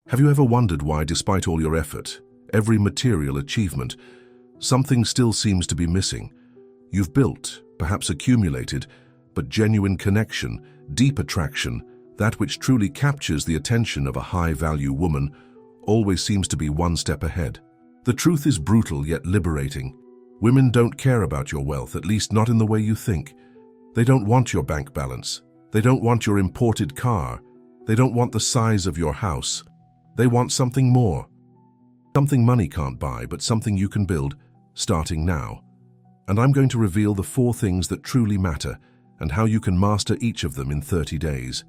Have you ever wondered why, despite all your effort, every material achievement, something still seems to be missing? You've built, perhaps accumulated, but genuine connection, deep attraction, that which truly captures the attention of a high-value woman, always seems to be one step ahead. The truth is brutal yet liberating. Women don't care about your wealth, at least not in the way you think. They don't want your bank balance. They don't want your imported car. They don't want the size of your house. They want something more. Something money can't buy, but something you can build, starting now. And I'm going to reveal the 4 things that truly matter and how you can master each of them in 30 days.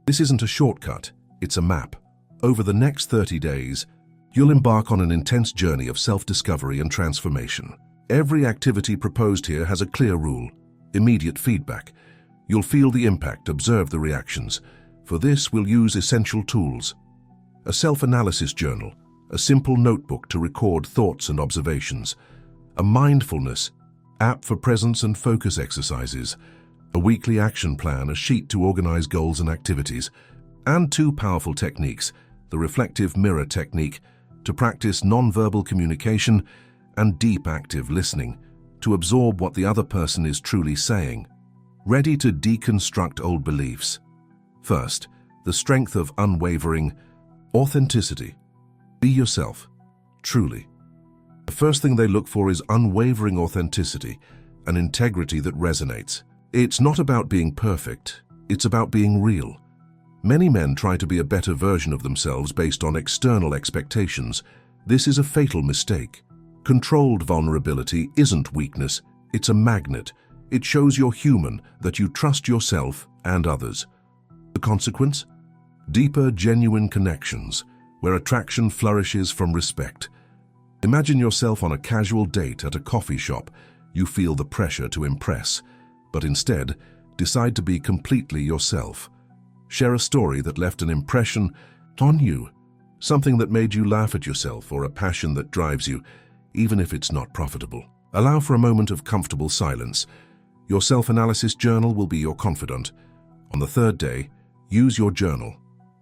This isn't a shortcut, it's a map. Over the next 30 days, you'll embark on an intense journey of self-discovery and transformation. Every activity proposed here has a clear rule: immediate feedback. You'll feel the impact, observe the reactions. For this, we'll use essential tools. A self-analysis journal, a simple notebook to record thoughts and observations. A mindfulness app for presence and focus exercises. A weekly action plan, a sheet to organize goals and activities. And 2 powerful techniques: the reflective mirror technique, to practice non-verbal communication, and deep active listening, to absorb what the other person is truly saying. Ready to deconstruct old beliefs. First, the strength of unwavering authenticity. Be yourself, truly. The first thing they look for is unwavering authenticity, an integrity that resonates. It's not about being perfect, it's about being real. Many men try to be a better version of themselves based on external expectations. This is a fatal mistake. Controlled vulnerability isn't weakness, it's a magnet. It shows you're human, that you trust yourself and others. The consequence? Deeper, genuine connections, where attraction flourishes from respect. Imagine yourself on a casual date at a coffee shop. You feel the pressure to impress, but instead, decide to be completely yourself. Share a story that left an impression on you, something that made you laugh at yourself, or a passion that drives you, even if it's not profitable. Allow for a moment of comfortable silence. Your self-analysis journal will be your confidant. On the 3rd day, use your journal.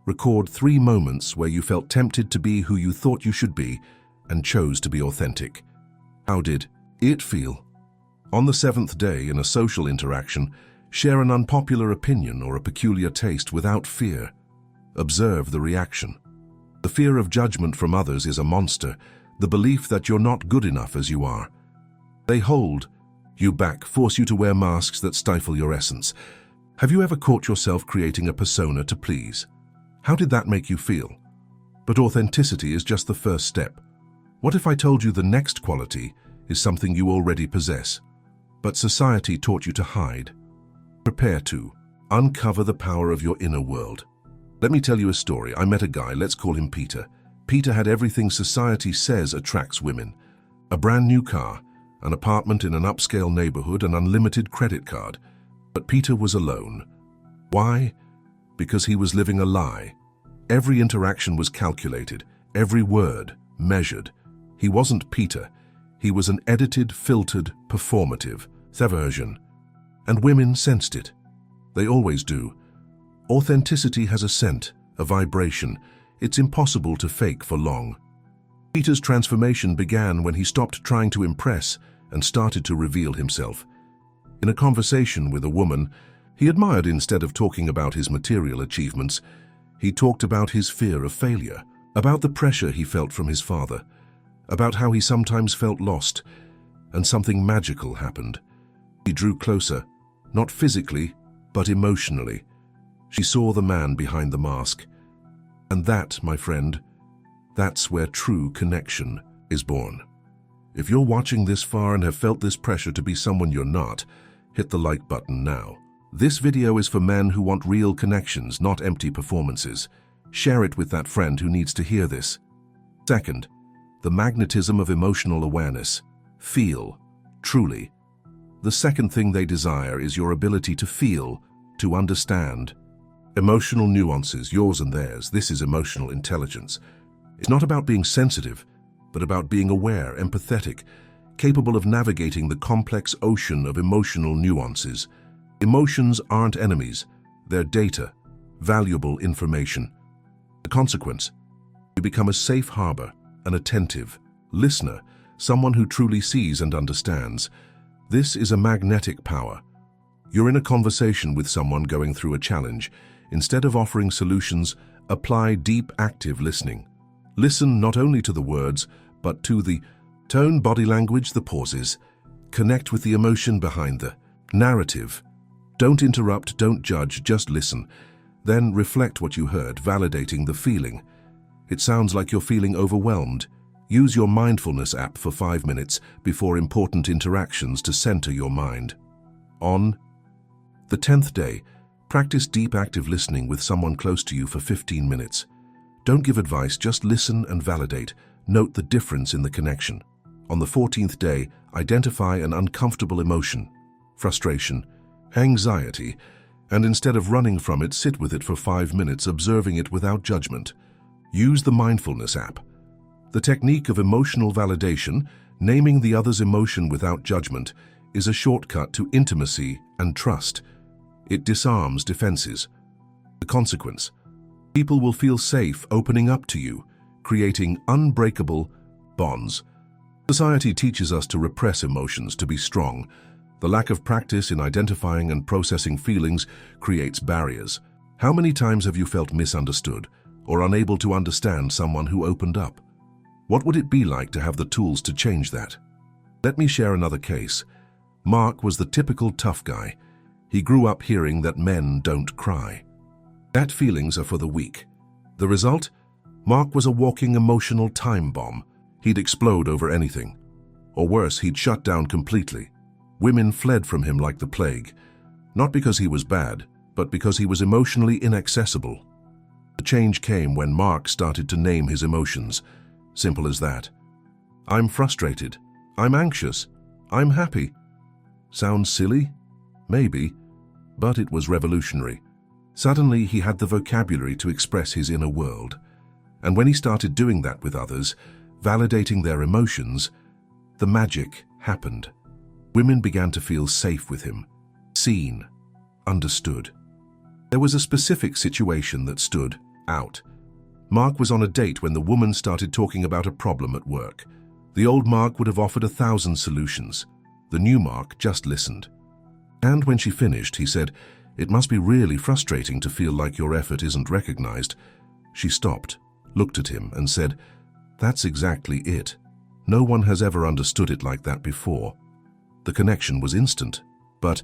Record 3 moments where you felt tempted to be who you thought you should be and chose to be authentic. How did it feel? On the 7th day, in a social interaction, share an unpopular opinion or a peculiar taste without fear. Observe the reaction. The fear of judgment from others is a monster, the belief that you're not good enough as you are. They hold you back, force you to wear masks that stifle your essence. Have you ever caught yourself creating a persona to please? How did that make you feel? But authenticity is just the first step. What if I told you the next quality is something you already possess, but society taught you to hide? Prepare to uncover the power of your inner world. Let me tell you a story. I met a guy, let's call him Peter. Peter had everything society says attracts women: a brand new car, an apartment in an upscale neighborhood, an unlimited credit card. But Peter was alone. Why? Because he was living a lie. Every interaction was calculated, every word measured. He wasn't Peter. He was an edited, filtered, performative version. And women sensed it. They always do. Authenticity has a scent, a vibration. It's impossible to fake for long. Peter's transformation began when he stopped trying to impress and started to reveal himself. In a conversation with a woman he admired, instead of talking about his material achievements, he talked about his fear of failure, about the pressure he felt from his father, about how he sometimes felt lost, and something magical happened. He drew closer, not physically, but emotionally. She saw the man behind the mask. And that, my friend, that's where true connection is born. If you're watching this far and have felt this pressure to be someone you're not, hit the like button now. This video is for men who want real connections, not empty performances. Share it with that friend who needs to hear this. Second, the magnetism of emotional awareness. Feel, truly. The second thing they desire is your ability to feel, to understand. Emotional nuances, yours and theirs. This is emotional intelligence. It's not about being sensitive, but about being aware, empathetic, capable of navigating the complex ocean of emotional nuances. Emotions aren't enemies, they're data, valuable information. The consequence? You become a safe harbor, an attentive listener, someone who truly sees and understands. This is a magnetic power. You're in a conversation with someone going through a challenge. Instead of offering solutions, apply deep, active listening. Listen not only to the words, but to the tone, body language, the pauses. Connect with the emotion behind the narrative. Don't interrupt, don't judge, just listen. Then reflect what you heard, validating the feeling. It sounds like you're feeling overwhelmed. Use your mindfulness app for 5 minutes before important interactions to center your mind. On the 10th day, practice deep active listening with someone close to you for 15 minutes. Don't give advice, just listen and validate. Note the difference in the connection. On the 14th day, identify an uncomfortable emotion, frustration, anxiety, and instead of running from it, sit with it for 5 minutes, observing it without judgment. Use the mindfulness app. The technique of emotional validation, naming the other's emotion without judgment, is a shortcut to intimacy and trust. It disarms defenses. The consequence: people will feel safe opening up to you, creating unbreakable bonds. Society teaches us to repress emotions, to be strong. The lack of practice in identifying and processing feelings creates barriers. How many times have you felt misunderstood or unable to understand someone who opened up? What would it be like to have the tools to change that? Let me share another case. Mark was the typical tough guy. He grew up hearing that men don't cry. That feelings are for the weak. The result? Mark was a walking emotional time bomb. He'd explode over anything. Or worse, he'd shut down completely. Women fled from him like the plague. Not because he was bad, but because he was emotionally inaccessible. The change came when Mark started to name his emotions. Simple as that. I'm frustrated. I'm anxious. I'm happy. Sounds silly? Maybe. But it was revolutionary. Suddenly, he had the vocabulary to express his inner world. And when he started doing that with others, validating their emotions, the magic happened. Women began to feel safe with him, seen, understood. There was a specific situation that stood out. Mark was on a date when the woman started talking about a problem at work. The old Mark would have offered 1,000 solutions. The new Mark just listened. And when she finished, he said, "It must be really frustrating to feel like your effort isn't recognized." She stopped, looked at him, and said, "That's exactly it. No one has ever understood it like that before." The connection was instant. But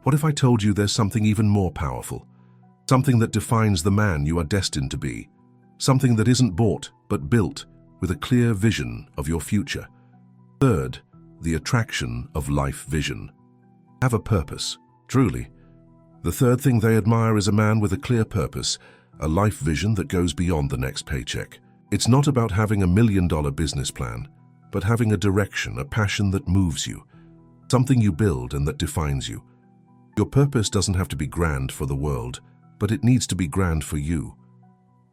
what if I told you there's something even more powerful? Something that defines the man you are destined to be. Something that isn't bought, but built, with a clear vision of your future. Third, the attraction of life vision. Have a purpose, truly. The third thing they admire is a man with a clear purpose, a life vision that goes beyond the next paycheck. It's not about having $1 million business plan, but having a direction, a passion that moves you. Something you build and that defines you. Your purpose doesn't have to be grand for the world, but it needs to be grand for you.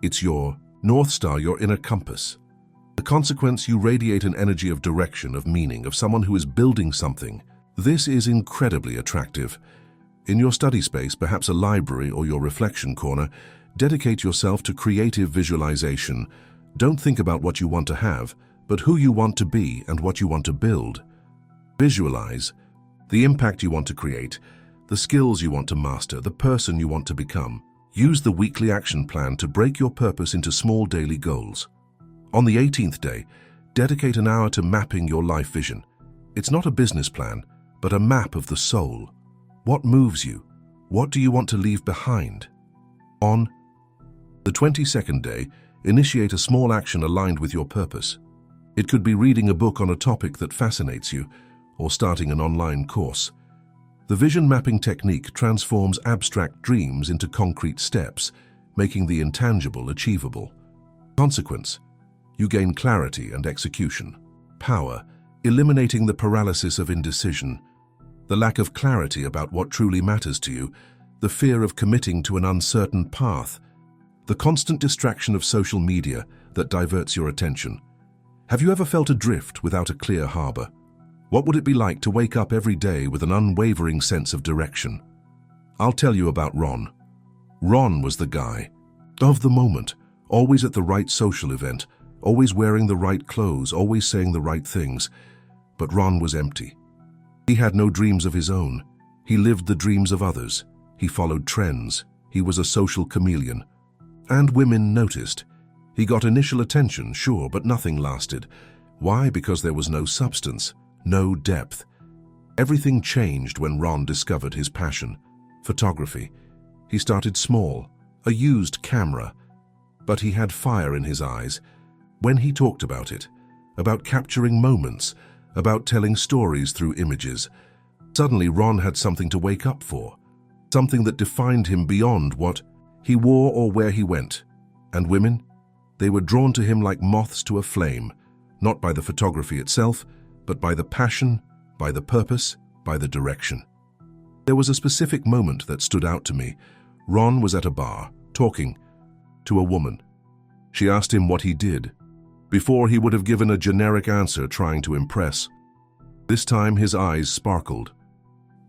It's your North Star, your inner compass. The consequence, you radiate an energy of direction, of meaning, of someone who is building something. This is incredibly attractive. In your study space, perhaps a library or your reflection corner, dedicate yourself to creative visualization. Don't think about what you want to have, but who you want to be and what you want to build. Visualize the impact you want to create, the skills you want to master, the person you want to become. Use the weekly action plan to break your purpose into small daily goals. On the 18th day, dedicate an hour to mapping your life vision. It's not a business plan, but a map of the soul. What moves you? What do you want to leave behind? On the 22nd day, initiate a small action aligned with your purpose. It could be reading a book on a topic that fascinates you, or starting an online course. The vision mapping technique transforms abstract dreams into concrete steps, making the intangible achievable. Consequence: you gain clarity and execution. Power: eliminating the paralysis of indecision, the lack of clarity about what truly matters to you, the fear of committing to an uncertain path, the constant distraction of social media that diverts your attention. Have you ever felt adrift without a clear harbor? What would it be like to wake up every day with an unwavering sense of direction? I'll tell you about Ron. Ron was the guy of the moment, always at the right social event, always wearing the right clothes, always saying the right things. But Ron was empty. He had no dreams of his own. He lived the dreams of others. He followed trends. He was a social chameleon. And women noticed. He got initial attention, sure, but nothing lasted. Why? Because there was no substance, no depth. Everything changed when Ron discovered his passion, photography. He started small, a used camera, but he had fire in his eyes. When he talked about it, about capturing moments, about telling stories through images, suddenly Ron had something to wake up for, something that defined him beyond what he wore or where he went. And women? They were drawn to him like moths to a flame, not by the photography itself, but by the passion, by the purpose, by the direction. There was a specific moment that stood out to me. Ron was at a bar, talking to a woman. She asked him what he did. Before, he would have given a generic answer trying to impress. This time his eyes sparkled.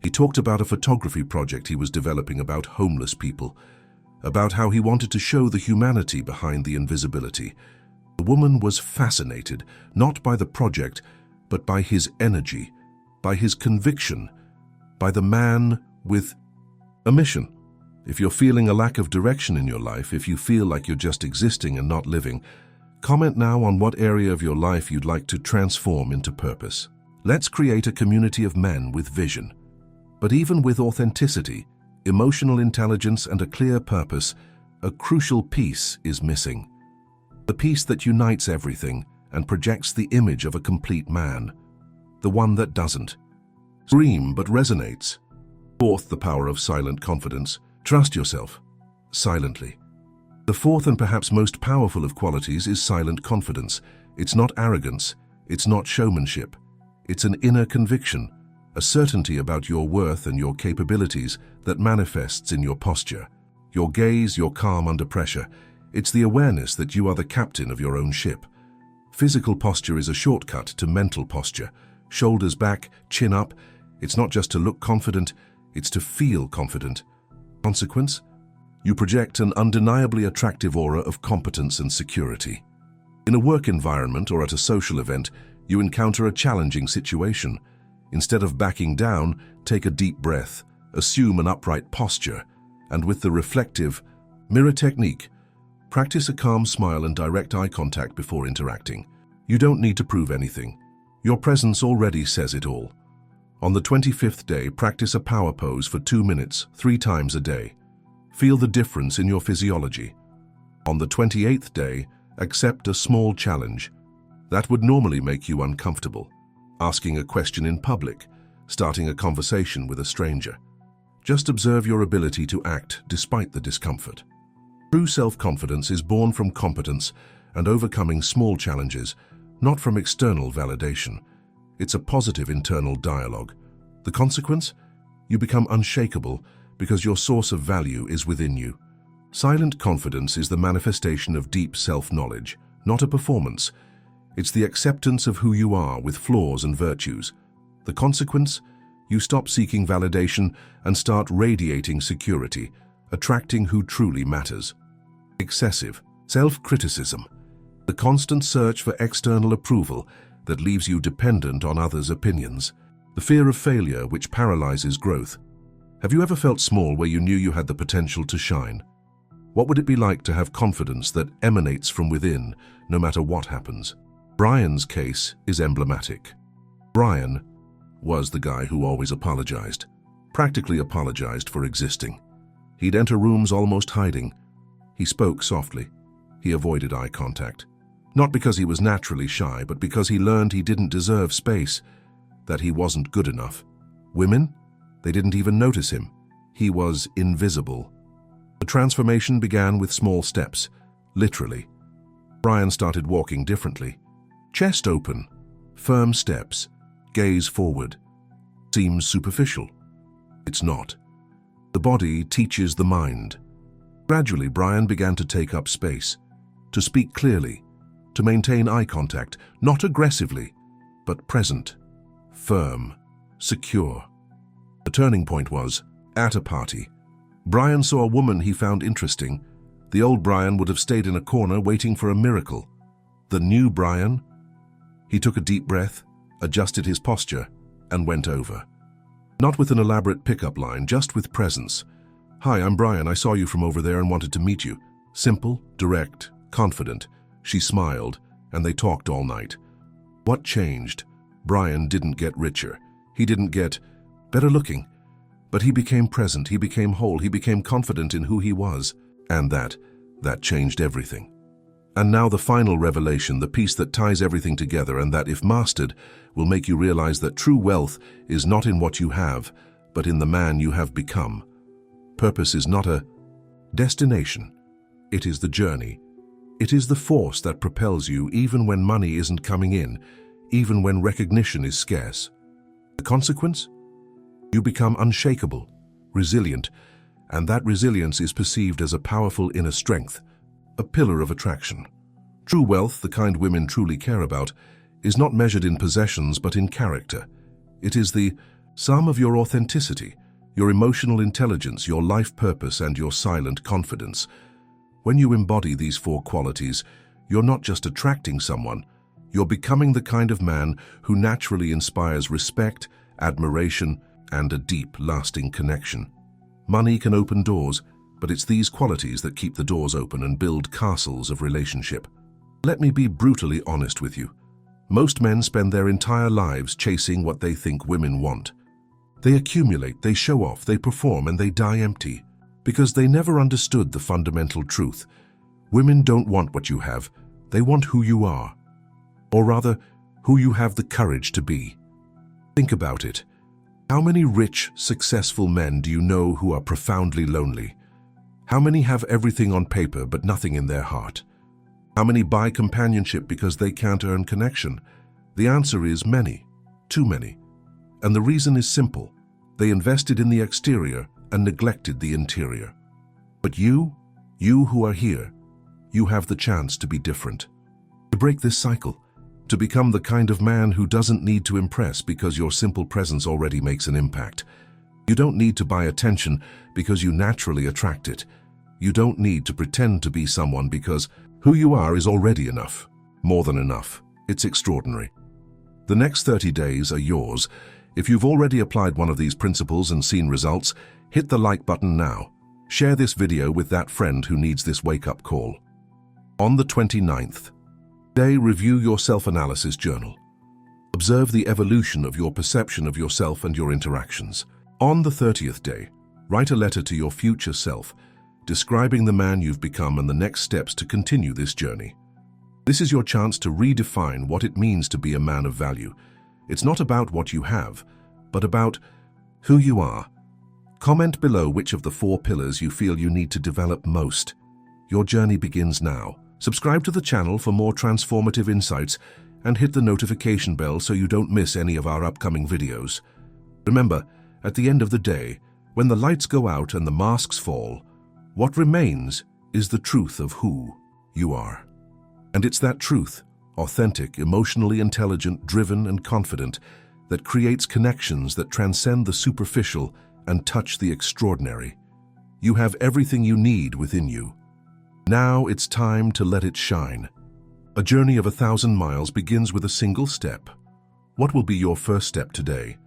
He talked about a photography project he was developing about homeless people, about how he wanted to show the humanity behind the invisibility. The woman was fascinated, not by the project, but by his energy, by his conviction, by the man with a mission. If you're feeling a lack of direction in your life, if you feel like you're just existing and not living, comment now on what area of your life you'd like to transform into purpose. Let's create a community of men with vision. But even with authenticity, emotional intelligence, and a clear purpose, a crucial piece is missing. The piece that unites everything and projects the image of a complete man. The one that doesn't scream but resonates. Fourth, the power of silent confidence. Trust yourself, silently. The fourth and perhaps most powerful of qualities is silent confidence. It's not arrogance, it's not showmanship. It's an inner conviction, a certainty about your worth and your capabilities that manifests in your posture, your gaze, your calm under pressure. It's the awareness that you are the captain of your own ship. Physical posture is a shortcut to mental posture. Shoulders back, chin up. It's not just to look confident, it's to feel confident. Consequence? You project an undeniably attractive aura of competence and security. In a work environment or at a social event, you encounter a challenging situation. Instead of backing down, take a deep breath, assume an upright posture, and with the reflective mirror technique, practice a calm smile and direct eye contact before interacting. You don't need to prove anything. Your presence already says it all. On the 25th day, practice a power pose for 2 minutes, 3 times a day. Feel the difference in your physiology. On the 28th day, accept a small challenge. That would normally make you uncomfortable. Asking a question in public, starting a conversation with a stranger. Just observe your ability to act despite the discomfort. True self-confidence is born from competence and overcoming small challenges, not from external validation. It's a positive internal dialogue. The consequence? You become unshakable because your source of value is within you. Silent confidence is the manifestation of deep self-knowledge, not a performance. It's the acceptance of who you are with flaws and virtues. The consequence? You stop seeking validation and start radiating security, attracting who truly matters. Excessive self-criticism, the constant search for external approval that leaves you dependent on others' opinions. The fear of failure which paralyzes growth. Have you ever felt small where you knew you had the potential to shine? What would it be like to have confidence that emanates from within, no matter what happens? Brian's case is emblematic. Brian was the guy who always apologized, practically apologized for existing. He'd enter rooms almost hiding. He spoke softly. He avoided eye contact. Not because he was naturally shy, but because he learned he didn't deserve space, that he wasn't good enough. Women? They didn't even notice him. He was invisible. The transformation began with small steps, literally. Brian started walking differently. Chest open, firm steps, gaze forward. Seems superficial. It's not. The body teaches the mind. Gradually, Brian began to take up space, to speak clearly, to maintain eye contact, not aggressively, but present, firm, secure. The turning point was, at a party, Brian saw a woman he found interesting. The old Brian would have stayed in a corner waiting for a miracle. The new Brian? He took a deep breath, adjusted his posture, and went over. Not with an elaborate pickup line, just with presence. "Hi, I'm Brian. I saw you from over there and wanted to meet you." Simple, direct, confident. She smiled, and they talked all night. What changed? Brian didn't get richer. He didn't get better looking. But he became present, he became whole, he became confident in who he was. And that changed everything. And now the final revelation, the piece that ties everything together and that, if mastered, will make you realize that true wealth is not in what you have, but in the man you have become. Purpose is not a destination. It is the journey. It is the force that propels you even when money isn't coming in, even when recognition is scarce. The consequence? You become unshakable, resilient, and that resilience is perceived as a powerful inner strength, a pillar of attraction. True wealth, the kind women truly care about, is not measured in possessions but in character. It is the sum of your authenticity, your emotional intelligence, your life purpose, and your silent confidence. When you embody these four qualities, you're not just attracting someone, you're becoming the kind of man who naturally inspires respect, admiration, and a deep, lasting connection. Money can open doors, but it's these qualities that keep the doors open and build castles of relationship. Let me be brutally honest with you. Most men spend their entire lives chasing what they think women want. They accumulate, they show off, they perform, and they die empty, because they never understood the fundamental truth. Women don't want what you have, they want who you are. Or rather, who you have the courage to be. Think about it. How many rich, successful men do you know who are profoundly lonely? How many have everything on paper but nothing in their heart? How many buy companionship because they can't earn connection? The answer is many, too many. And the reason is simple. They invested in the exterior and neglected the interior. But you who are here, you have the chance to be different. To break this cycle, to become the kind of man who doesn't need to impress because your simple presence already makes an impact. You don't need to buy attention because you naturally attract it. You don't need to pretend to be someone because who you are is already enough. More than enough. It's extraordinary. The next 30 days are yours. If you've already applied one of these principles and seen results, hit the like button now. Share this video with that friend who needs this wake-up call. On the 29th, day, review your self-analysis journal. Observe the evolution of your perception of yourself and your interactions. On the 30th day, write a letter to your future self, describing the man you've become and the next steps to continue this journey. This is your chance to redefine what it means to be a man of value. It's not about what you have, but about who you are. Comment below which of the four pillars you feel you need to develop most. Your journey begins now. Subscribe to the channel for more transformative insights and hit the notification bell so you don't miss any of our upcoming videos. Remember, at the end of the day, when the lights go out and the masks fall, what remains is the truth of who you are. And it's that truth, authentic, emotionally intelligent, driven, and confident, that creates connections that transcend the superficial and touch the extraordinary. You have everything you need within you. Now it's time to let it shine. A journey of 1,000 miles begins with a single step. What will be your first step today?